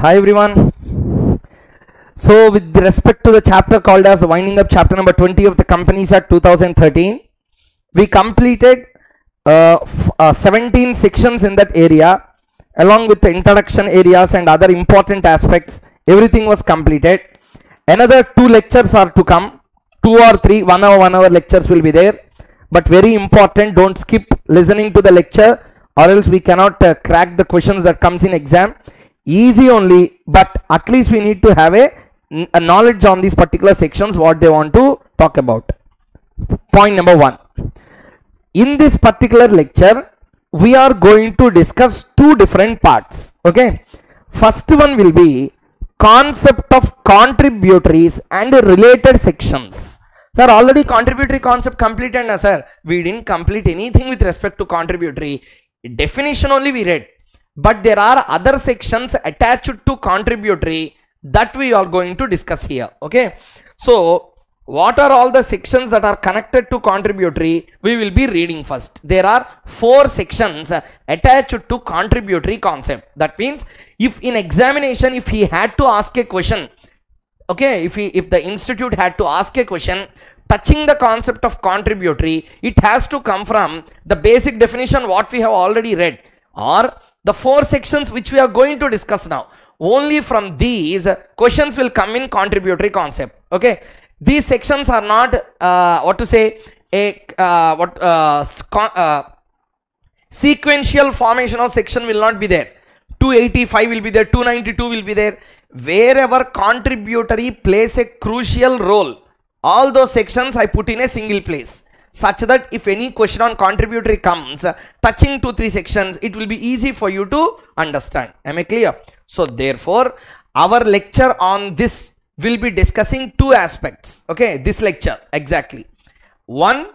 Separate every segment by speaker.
Speaker 1: Hi everyone. So with respect to the chapter called as winding up, chapter number 20 of the Companies Act 2013, we completed 17 sections in that area along with the introduction areas and other important aspects. Everything was completed. Another 2 lectures are to come, 2 or 3 1 hour lectures will be there, but very important, don't skip listening to the lecture or else we cannot crack the questions that comes in exam. Easy only, but at least we need to have a knowledge on these particular sections what they want to talk about. Point number 1, in this particular lecture we are going to discuss 2 different parts. Okay, first one will be concept of contributories and related sections. Sir, already contributory concept completed na sir? We didn't complete anything with respect to contributory. Definition only we read, but there are other sections attached to contributory that we are going to discuss here. Okay, so what are all the sections that are connected to contributory? We will be reading first. There are 4 sections attached to contributory concept. That means if in examination, if he had to ask a question, okay, if the institute had to ask a question touching the concept of contributory, it has to come from the basic definition what we have already read, or the 4 sections which we are going to discuss now. Only from these questions will come in contributory concept. Okay, these sections are not sequential formation of section will not be there. 285 will be there, 292 will be there. Wherever contributory plays a crucial role, all those sections I put in a single place, such that if any question on contributory comes touching 2-3 sections, it will be easy for you to understand. Am I clear? So therefore our lecture on this will be discussing 2 aspects. Okay, this lecture exactly. 1,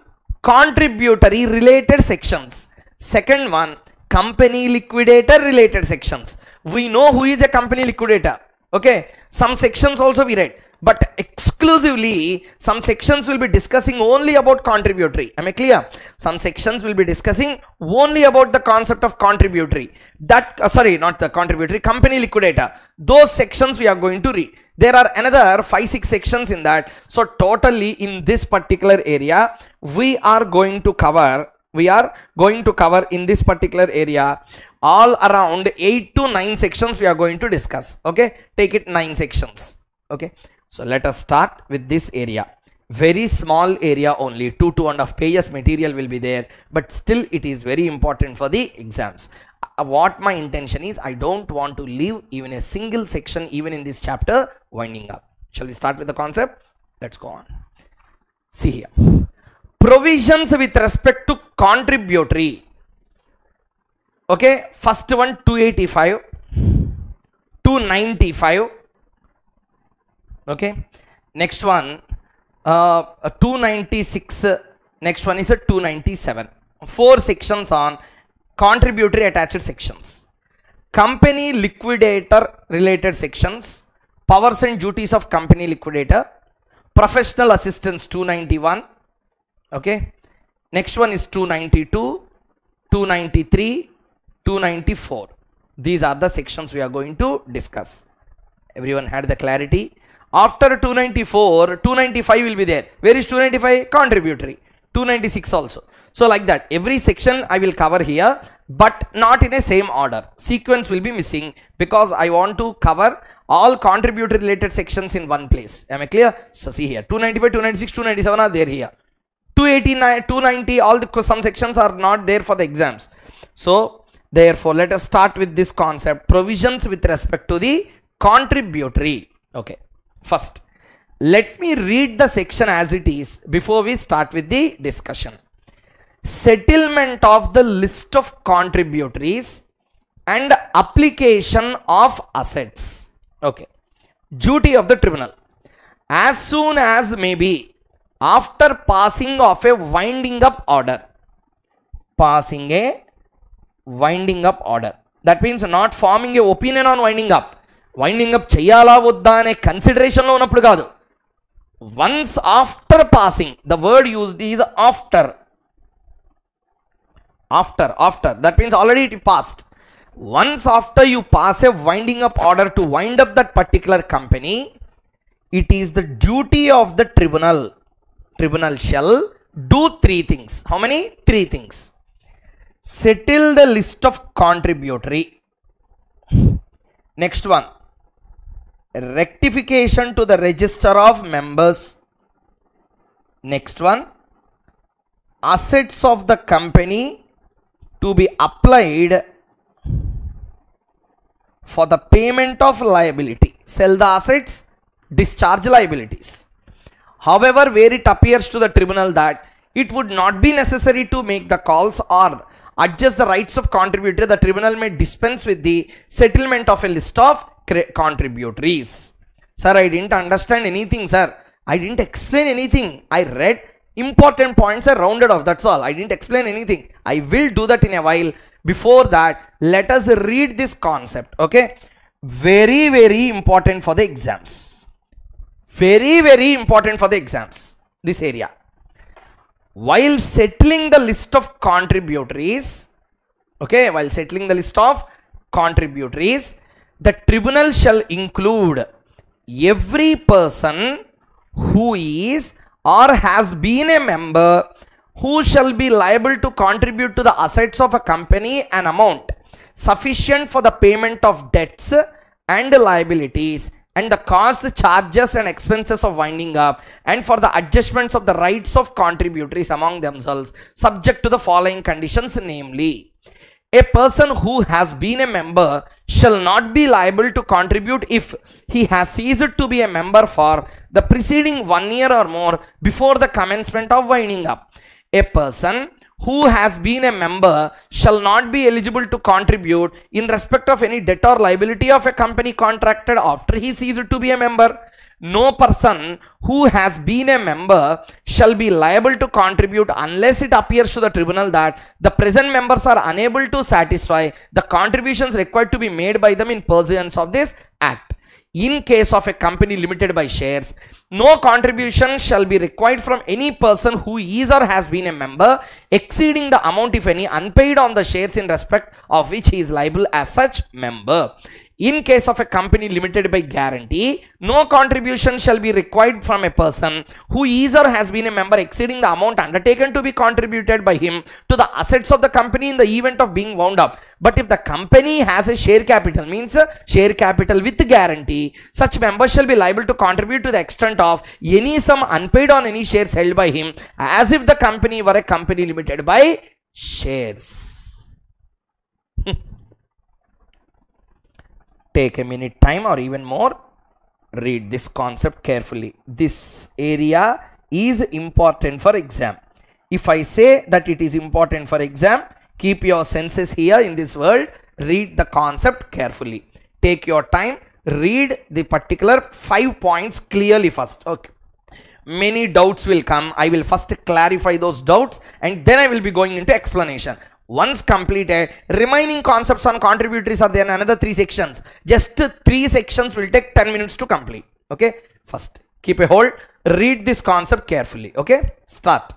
Speaker 1: contributory related sections. Second one, company liquidator related sections. We know who is a company liquidator. Okay, some sections also we read, but exclusively some sections will be discussing only about contributory. Am I clear? Some sections will be discussing only about the concept of contributory. That sorry, not the contributory, company liquidator. Those sections we are going to read. There are another 5-6 sections in that. So totally in this particular area we are going to cover in this particular area all around 8 to 9 sections we are going to discuss. Okay, take it 9 sections. Okay, so let us start with this area. Very small area only, 2.5 pages material will be there, but still it is very important for the exams. What my intention is, I don't want to leave even a single section even in this chapter winding up. Shall we start with the concept? Let's go on. See here, provisions with respect to contributory. Okay, first one 285, 295. Okay, next one 296, next one is a 297. 4 sections on contributory attached sections. Company liquidator related sections, powers and duties of company liquidator, professional assistance 291. Okay, next one is 292, 293, 294. These are the sections we are going to discuss. Everyone had the clarity? After 294, 295 will be there. Where is 295? Contributory. 296 also. So like that, every section I will cover here, but not in a same order. Sequence will be missing because I want to cover all contributory related sections in one place. Am I clear? So see here, 295, 296, 297 are there here. 289, 290, all the some sections are not there for the exams. So therefore let us start with this concept, provisions with respect to the contributory. Okay, first let me read the section as it is before we start with the discussion. Settlement of the list of contributories and application of assets. Okay, duty of the tribunal, as soon as may be after passing of a winding up order. Passing a winding up order, that means not forming a opinion on winding up. Winding up cheyala vodda ane consideration lo unnappudu kaadu. Once after passing, the word used is after. After, that means already it passed. Once after you pass a winding up order to wind up that particular company, it is the duty of the tribunal. Tribunal shall do three things. How many? Three things. Settle the list of contributory. Next one, rectification to the register of members. Next one, assets of the company to be applied for the payment of liability. Sell the assets, discharge liabilities. However, where it appears to the tribunal that it would not be necessary to make the calls or adjust the rights of contributor, the tribunal may dispense with the settlement of a list of contributories. Sir, I didn't understand anything, sir. I didn't explain anything. I read important points, I rounded off. That's all. I didn't explain anything. I will do that in a while. Before that, let us read this concept. Okay. Very, very important for the exams. Very, very important for the exams. This area. While settling the list of contributories, okay, while settling the list of contributories, the tribunal shall include every person who is or has been a member who shall be liable to contribute to the assets of a company an amount sufficient for the payment of debts and liabilities and the cost, charges and expenses of winding up, and for the adjustments of the rights of contributories among themselves, subject to the following conditions, namely, a person who has been a member shall not be liable to contribute if he has ceased to be a member for the preceding 1 year or more before the commencement of winding up. A person who has been a member shall not be eligible to contribute in respect of any debt or liability of a company contracted after he ceased to be a member. No person who has been a member shall be liable to contribute unless it appears to the tribunal that the present members are unable to satisfy the contributions required to be made by them in pursuance of this act. In case of a company limited by shares, no contribution shall be required from any person who is or has been a member exceeding the amount, if any, unpaid on the shares in respect of which he is liable as such member. In case of a company limited by guarantee, no contribution shall be required from a person who is or has been a member exceeding the amount undertaken to be contributed by him to the assets of the company in the event of being wound up. But if the company has a share capital, means share capital with guarantee, such member shall be liable to contribute to the extent of any sum unpaid on any shares held by him, as if the company were a company limited by shares. Take a minute time or even more. Read this concept carefully. This area is important for exam. If I say that it is important for exam, keep your senses here in this world. Read the concept carefully. Take your time. Read the particular 5 points clearly first. Okay. Many doubts will come. I will first clarify those doubts and then I will be going into explanation. Once completed, remaining concepts on contributories are there in another 3 sections. Just 3 sections will take 10 minutes to complete. Okay. First, keep a hold. Read this concept carefully. Okay. Start.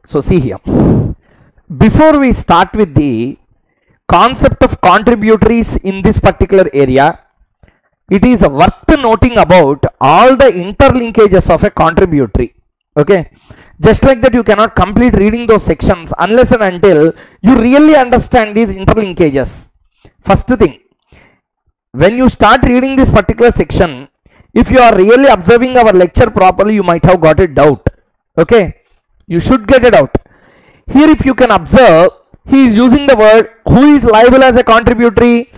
Speaker 1: So see here, before we start with the concept of contributories in this particular area, it is worth noting about all the interlinkages of a contributory. Okay, just like that, you cannot complete reading those sections unless and until you really understand these interlinkages. First thing, when you start reading this particular section, if you are really observing our lecture properly, you might have got a doubt. Okay, you should get it out. Here if you can observe, he is using the word who is liable as a contributory.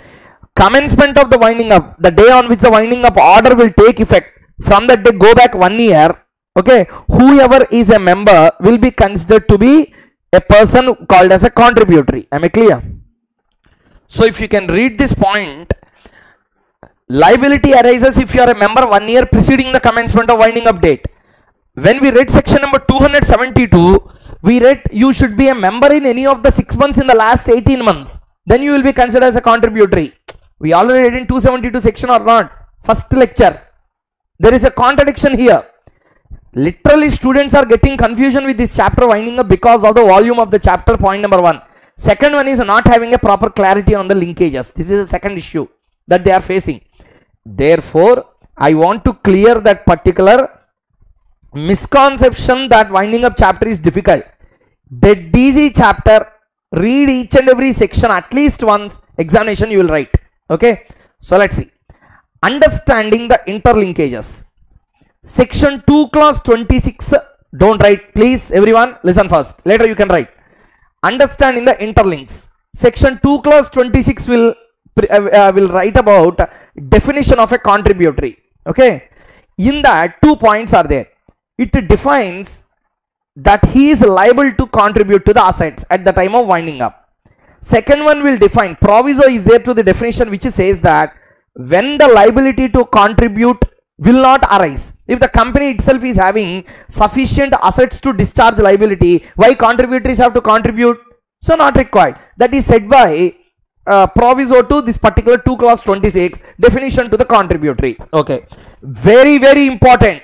Speaker 1: Commencement of the winding up, the day on which the winding up order will take effect. From that day go back 1 year. Okay, whoever is a member will be considered to be a person called as a contributory. Am I clear? So if you can read this point, liability arises if you are a member 1 year preceding the commencement of winding up date. When we read section number 272, we read you should be a member in any of the 6 months in the last 18 months. Then you will be considered as a contributory. We already read in 272 section or not? First lecture. There is a contradiction here. Literally students are getting confusion with this chapter winding up because of the volume of the chapter, point number 1. Second one is not having a proper clarity on the linkages. This is the second issue that they are facing. Therefore, I want to clear that particular misconception that winding up chapter is difficult. Dead easy chapter. Read each and every section at least once. Examination you will write. Okay. So let's see. Understanding the interlinkages. Section 2 clause 26. Don't write. Please everyone listen first. Later you can write. Understanding the interlinks. Section 2 clause 26 will write about definition of a contributory. Okay. In that 2 points are there. It defines that he is liable to contribute to the assets at the time of winding up. Second one will define, proviso is there to the definition which says that when the liability to contribute will not arise. If the company itself is having sufficient assets to discharge liability, why contributories have to contribute? So not required. That is said by proviso to this particular 2 clause 26 definition to the contributory. Okay, very very important.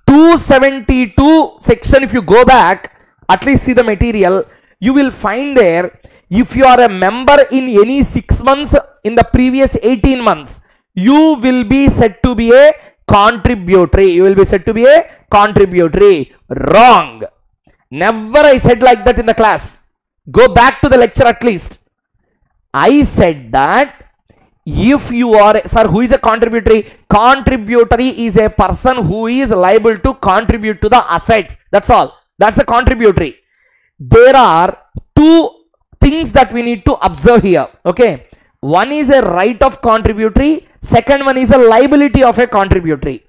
Speaker 1: 272 section, if you go back, at least see the material, you will find there, if you are a member in any 6 months in the previous 18 months, you will be said to be a contributory. You will be said to be a contributory. Wrong. Never I said like that in the class. Go back to the lecture at least. I said that if you are, sir, who is a contributory? Contributory is a person who is liable to contribute to the assets. That's all. That's a contributory. There are 2 things that we need to observe here. Okay. One is a right of contributory. Second one is a liability of a contributory.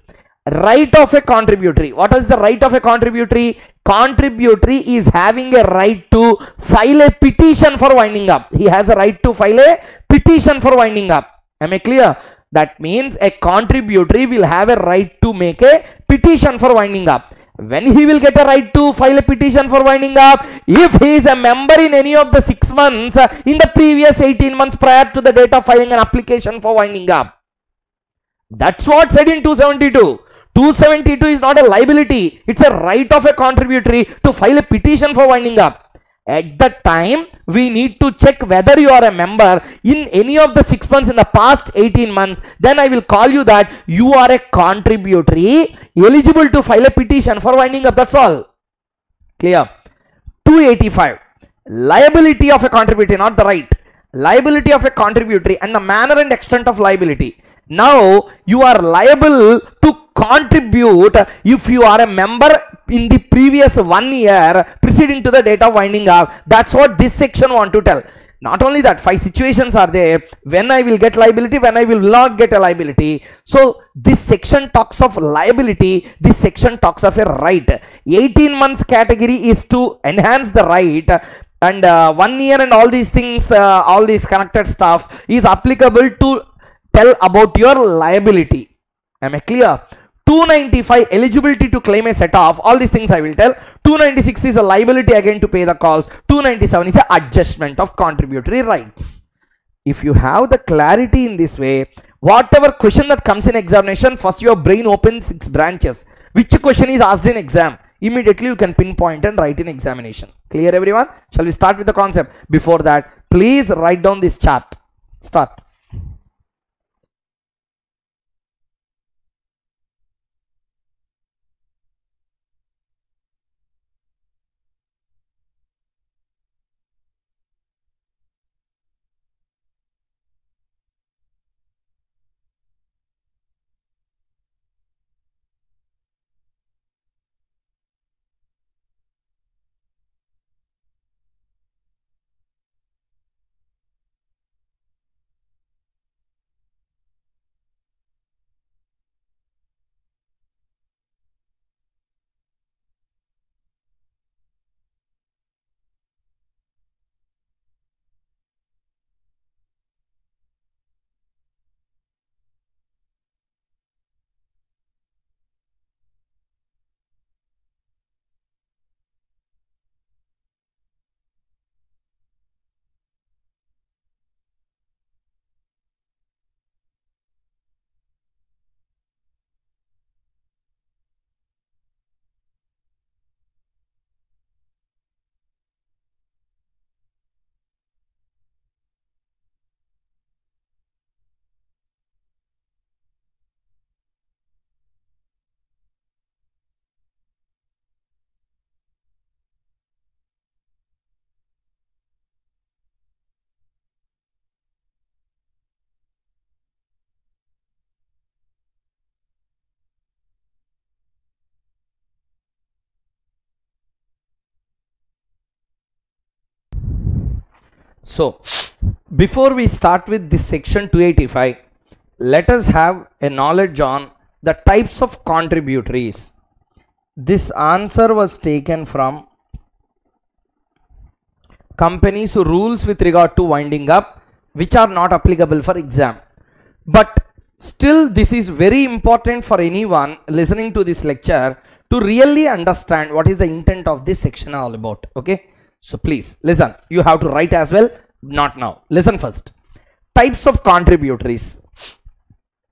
Speaker 1: Right of a contributory. What is the right of a contributory? Contributory is having a right to file a petition for winding up. He has a right to file a petition for winding up. Am I clear? That means a contributory will have a right to make a petition for winding up. When he will get a right to file a petition for winding up? If he is a member in any of the 6 months in the previous 18 months prior to the date of filing an application for winding up. That's what said in 272. 272 is not a liability. It's a right of a contributory to file a petition for winding up. At that time, we need to check whether you are a member in any of the 6 months in the past 18 months. Then I will call you that you are a contributory eligible to file a petition for winding up. That's all. Clear? 285. Liability of a contributory, not the right. Liability of a contributory and the manner and extent of liability. Now, you are liable to contribute if you are a member in the previous 1 year preceding to the date of winding up. That's what this section want to tell. Not only that, 5 situations are there when I will get liability, when I will not get a liability. So this section talks of liability, this section talks of a right. 18 months category is to enhance the right, and 1 year and all these things, all these connected stuff is applicable to tell about your liability. Am I clear? 295 eligibility to claim a set off. All these things I will tell. 296 is a liability again to pay the calls. 297 is a adjustment of contributory rights. If you have the clarity in this way, whatever question that comes in examination, first your brain opens 6 branches. Which question is asked in exam? immediately you can pinpoint and write in examination. Clear everyone? Shall we start with the concept? Before that, please write down this chart. Start. So, before we start with this section 285, let us have a knowledge on the types of contributories. This answer was taken from companies' rules with regard to winding up, which are not applicable for exam. But still, this is very important for anyone listening to this lecture to really understand what is the intent of this section all about. Okay. So please listen, you have to write as well, not now. Listen first. Types of contributories.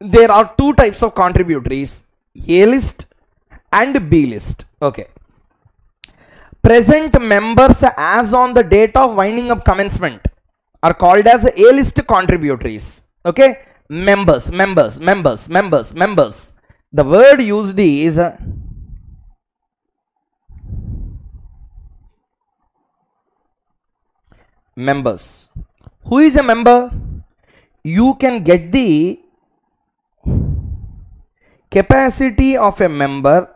Speaker 1: There are two types of contributories, A list and B list. Okay. Present members as on the date of winding up commencement are called as A list contributories. Okay. Members. The word used is members. Who is a member? You can get the capacity of a member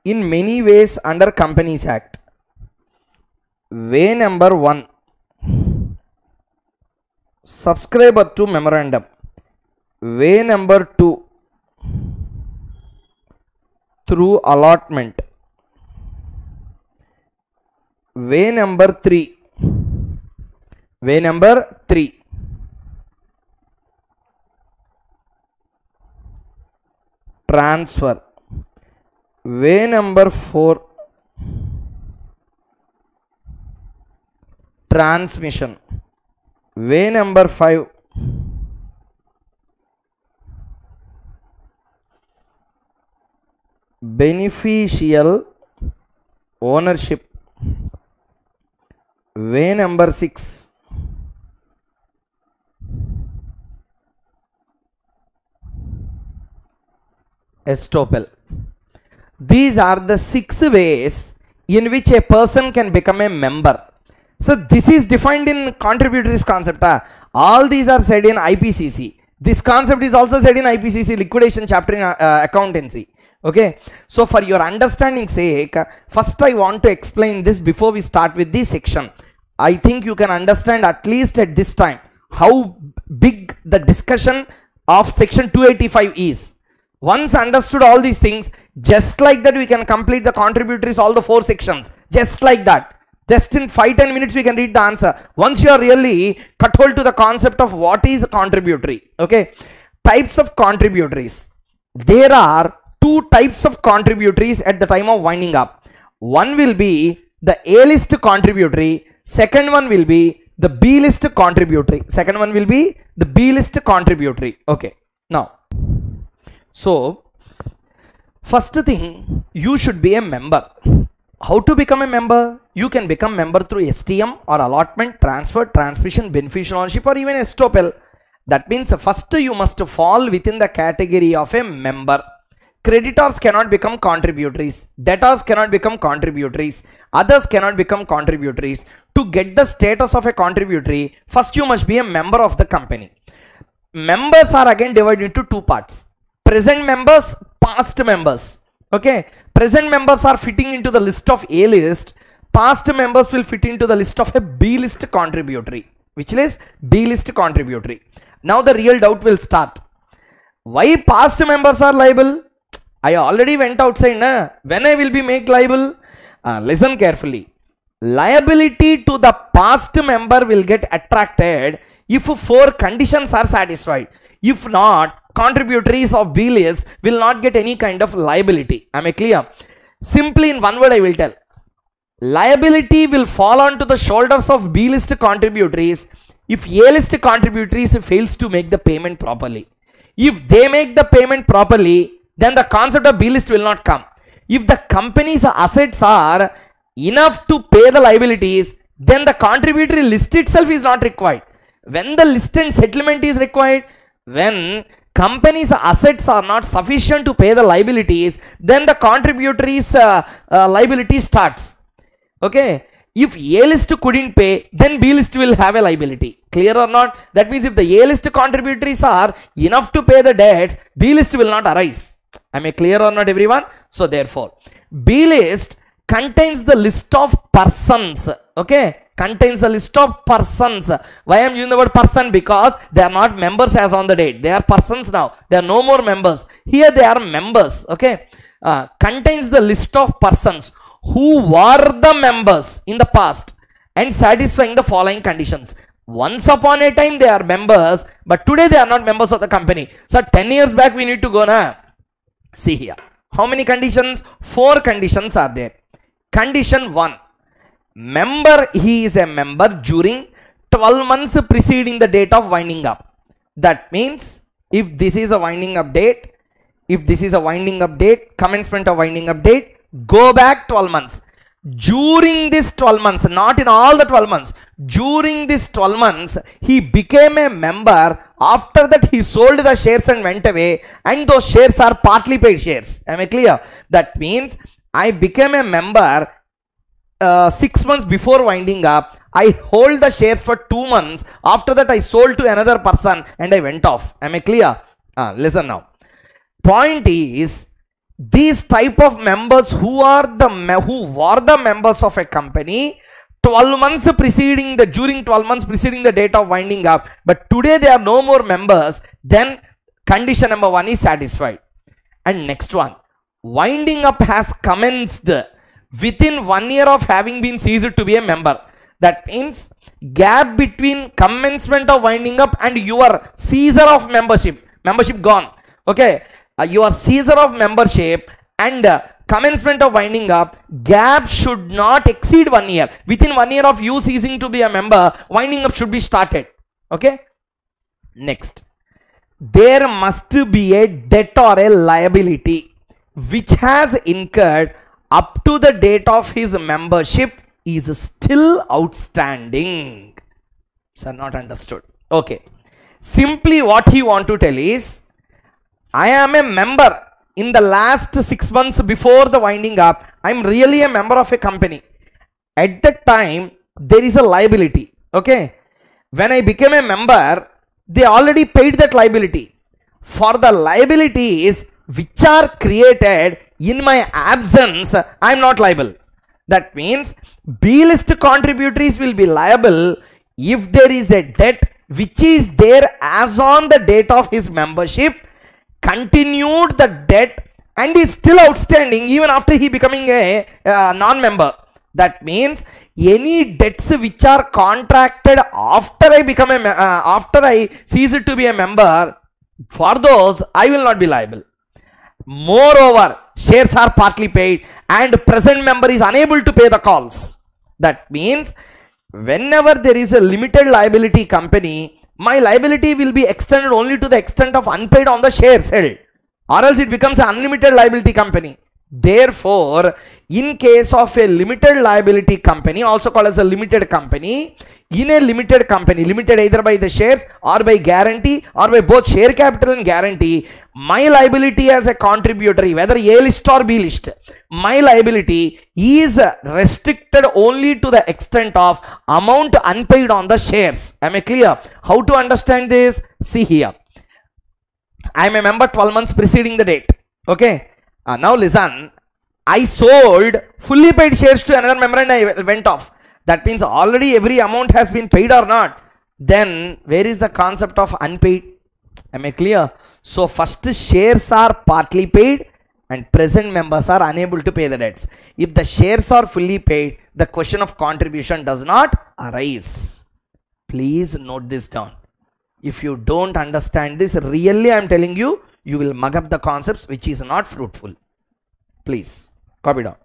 Speaker 1: in many ways under Companies Act. Way number 1, subscriber to memorandum. Way number 2, through allotment. Way number 3, transfer. Way number 4, transmission. Way number 5, beneficial ownership. Way number 6, estoppel. These are the 6 ways in which a person can become a member. So this is defined in contributories concept. All these are said in IPCC. This concept is also said in IPCC liquidation chapter in accountancy. Okay. So for your understanding sake, first I want to explain this before we start with this section. I think you can understand at least at this time how big the discussion of section 285 is. Once understood all these things, just like that we can complete the contributories, all the 4 sections, just like that. Just in 5-10 minutes we can read the answer. Once you are really cut hold to the concept of what is contributory. Okay. Types of contributories. There are 2 types of contributories at the time of winding up. One will be the A list contributory. Second one will be the B list contributory. Okay. Now, so First thing, you should be a member. How to become a member? You can become member through STM or allotment, transfer, transmission, beneficial ownership, or even estoppel. That means first you must fall within the category of a member. Creditors cannot become contributories, debtors cannot become contributories, others cannot become contributories. To get the status of a contributory, first you must be a member of the company. Members are again divided into two parts: present members, past members. Okay, present members are fitting into the list of A list, past members will fit into the list of a B list contributory. Which is B list contributory. Now the real doubt will start. Why past members are liable? I already went outside, na? When I will be made liable? Listen carefully. Liability to the past member will get attracted if four conditions are satisfied. If not, contributories of B list will not get any kind of liability. Am I clear? Simply in one word I will tell. Liability will fall onto the shoulders of B list contributories if A list contributories fails to make the payment properly. If they make the payment properly, then the concept of B list will not come. If the company's assets are enough to pay the liabilities, then the contributory list itself is not required. When the list and settlement is required, when company's assets are not sufficient to pay the liabilities, then the contributory's liability starts. Okay, if A list couldn't pay, then B list will have a liability. Clear or not? That means if the A list contributories are enough to pay the debts, B list will not arise. Am I clear or not, everyone? So therefore, B list contains the list of persons. Okay, contains the list of persons. Why I am using the word person? Because they are not members as on the date. They are persons now. They are no more members. Here they are members. Okay, contains the list of persons who were the members in the past and satisfying the following conditions. Once upon a time they are members, but today they are not members of the company. So 10 years back we need to go now. See here. How many conditions? 4 conditions are there. Condition 1. Member, he is a member during 12 months preceding the date of winding up. That means if this is a winding up date, commencement of winding up date, go back 12 months. During this 12 months, not in all the 12 months, during this 12 months, he became a member. After that, he sold the shares and went away, and those shares are partly paid shares. Am I clear? That means I became a member 6 months before winding up. I hold the shares for 2 months. After that, I sold to another person and I went off. Am I clear? Listen now. Point is, these type of members who were the members of a company 12 months preceding during 12 months preceding the date of winding up, but today they are no more members, then condition number 1 is satisfied. And next one, winding up has commenced within 1 year of having been ceased to be a member. That means gap between commencement of winding up and your seizure of membership gone. Okay, your seizure of membership and commencement of winding up, gap should not exceed 1 year. Within 1 year of you ceasing to be a member, winding up should be started. Okay. Next, there must be a debt or a liability which has incurred up to the date of his membership is still outstanding. Sir, not understood. Okay. Simply what he want to tell is, I am a member in the last 6 months before the winding up. I am really a member of a company. At that time, there is a liability. Okay. When I became a member, they already paid that liability. For the liabilities which are created in my absence, I am not liable. That means B list contributories will be liable if there is a debt which is there as on the date of his membership, continued the debt and is still outstanding even after he becoming a non-member. That means any debts which are contracted after I become after I cease to be a member, for those I will not be liable. Moreover, shares are partly paid and present member is unable to pay the calls. That means whenever there is a limited liability company, my liability will be extended only to the extent of unpaid on the shares held. or else it becomes an unlimited liability company. Therefore, in case of a limited liability company, also called as a limited company, in a limited company, limited either by the shares or by guarantee or by both share capital and guarantee, my liability as a contributory, whether A list or B list, my liability is restricted only to the extent of amount unpaid on the shares. Am I clear? How to understand this? See here. I am a member 12 months preceding the date. Okay. Now listen. I sold fully paid shares to another member and I went off. That means already every amount has been paid or not. Then where is the concept of unpaid? Am I clear? So first shares are partly paid and present members are unable to pay the debts. If the shares are fully paid, the question of contribution does not arise. Please note this down. If you don't understand this, really I am telling you, you will mug up the concepts, which is not fruitful. Please copy down.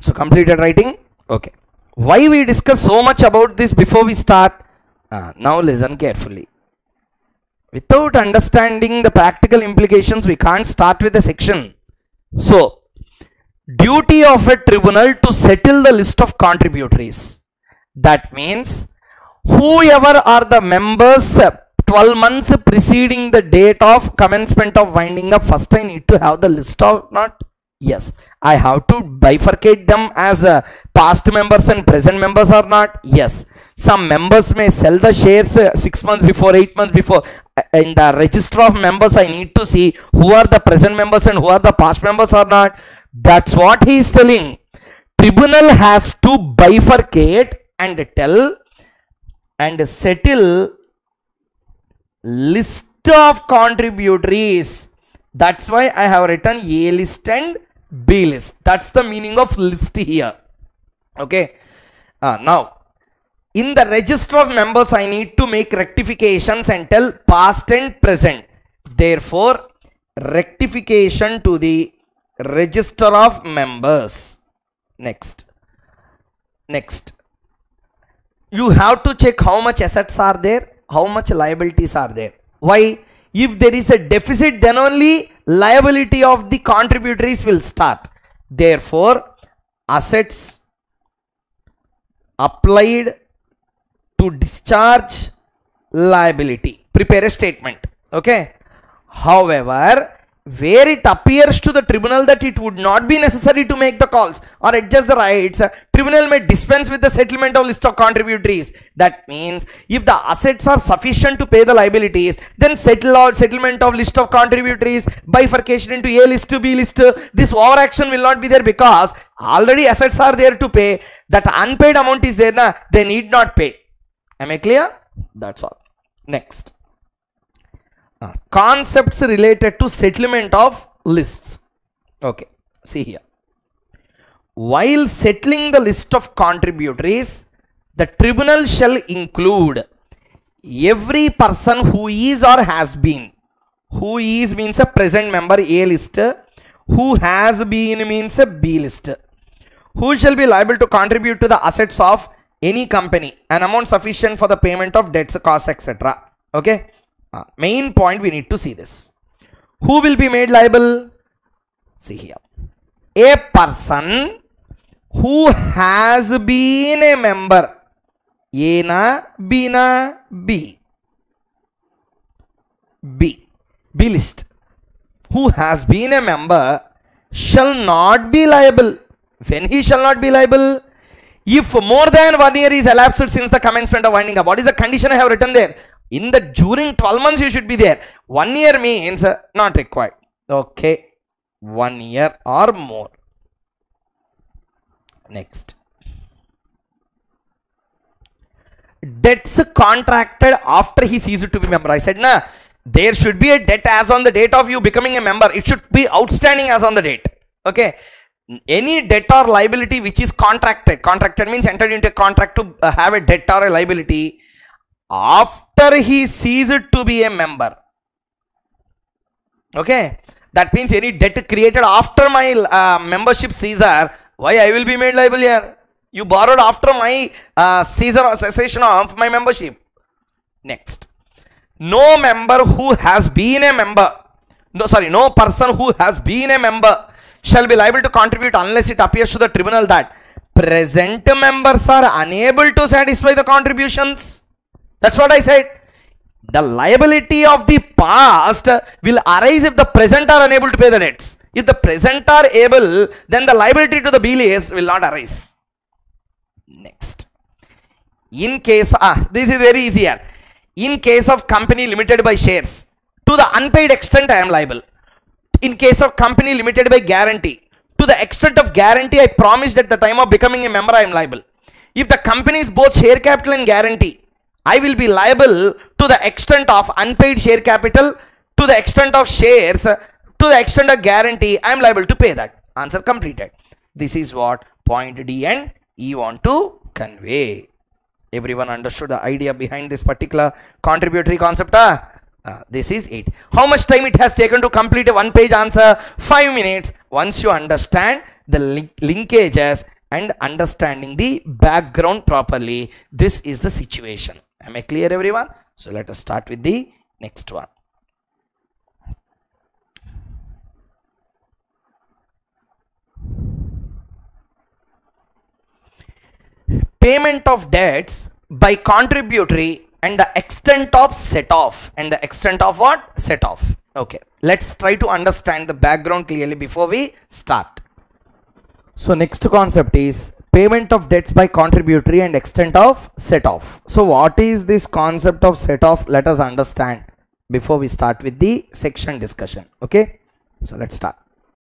Speaker 1: So completed writing. Okay. Why we discuss so much about this before we start? Now listen carefully. Without understanding the practical implications, we can't start with a section. So, duty of a tribunal to settle the list of contributories. That means whoever are the members 12 months preceding the date of commencement of winding up, first I need to have the list or not? Yes. I have to bifurcate them as past members and present members or not? Yes. Some members may sell the shares 6 months before, 8 months before. In the register of members, I need to see who are the present members and who are the past members or not. That's what he is telling. Tribunal has to bifurcate and tell and settle list of contributories. That's why I have written A list and B list. That's the meaning of list here. Okay. Now, in the register of members, I need to make rectifications and tell past and present. Therefore, rectification to the register of members. Next. You have to check how much assets are there, how much liabilities are there. Why? If there is a deficit, then only liability of the contributories will start. Therefore, assets applied to discharge liability. Prepare a statement. Okay. However, where it appears to the tribunal that it would not be necessary to make the calls or adjust the rights, tribunal may dispense with the settlement of list of contributories. That means if the assets are sufficient to pay the liabilities, then settlement of list of contributories, bifurcation into A list to B list, this overaction will not be there because already assets are there to pay. That unpaid amount is there, na? They need not pay. Am I clear? That's all. Next. Concepts related to settlement of lists. Okay, see here. While settling the list of contributories, the tribunal shall include every person who is or has been. Who is means a present member A list. Who has been means a B list. Who shall be liable to contribute to the assets of any company, an amount sufficient for the payment of debts, costs, etc. Okay. Main point we need to see this. Who will be made liable? See here. A person who has been a member. A na, B na, B. B. B list. Who has been a member shall not be liable. When he shall not be liable? If more than 1 year is elapsed since the commencement of winding up. What is the condition I have written there? In the during 12 months you should be there. 1 year means not required. Okay. 1 year or more. Next. Debts contracted after he ceased to be member. I said, nah, there should be a debt as on the date of you becoming a member. It should be outstanding as on the date. Okay. Any debt or liability which is contracted. Contracted means entered into a contract to have a debt or a liability after he ceased to be a member. Okay, that means any debt created after my membership seizure, why I will be made liable here? You borrowed after my seizure or cessation of my membership. Next, no member who has been a member, no person who has been a member shall be liable to contribute unless it appears to the tribunal that present members are unable to satisfy the contributions. That's what I said. The liability of the past will arise if the present are unable to pay the debts. If the present are able, then the liability to the B list will not arise. Next. In case, this is very easy here. In case of company limited by shares, to the unpaid extent I am liable. In case of company limited by guarantee, to the extent of guarantee I promised at the time of becoming a member I am liable. If the company is both share capital and guarantee, I will be liable to the extent of unpaid share capital, to the extent of shares, to the extent of guarantee, I am liable to pay that. Answer completed. This is what point D and E want to convey. Everyone understood the idea behind this particular contributory concept? This is it. How much time it has taken to complete a one-page answer? 5 minutes. Once you understand the linkages and understanding the background properly, this is the situation. Am I clear, everyone? So let us start with the next one. Payment of debts by contributory and the extent of set off. And the extent of what? Set off. Okay. Let's try to understand the background clearly before we start. So next concept is payment of debts by contributory and extent of set off. So what is this concept of set off? Let us understand before we start with the section discussion. Okay. So let's start.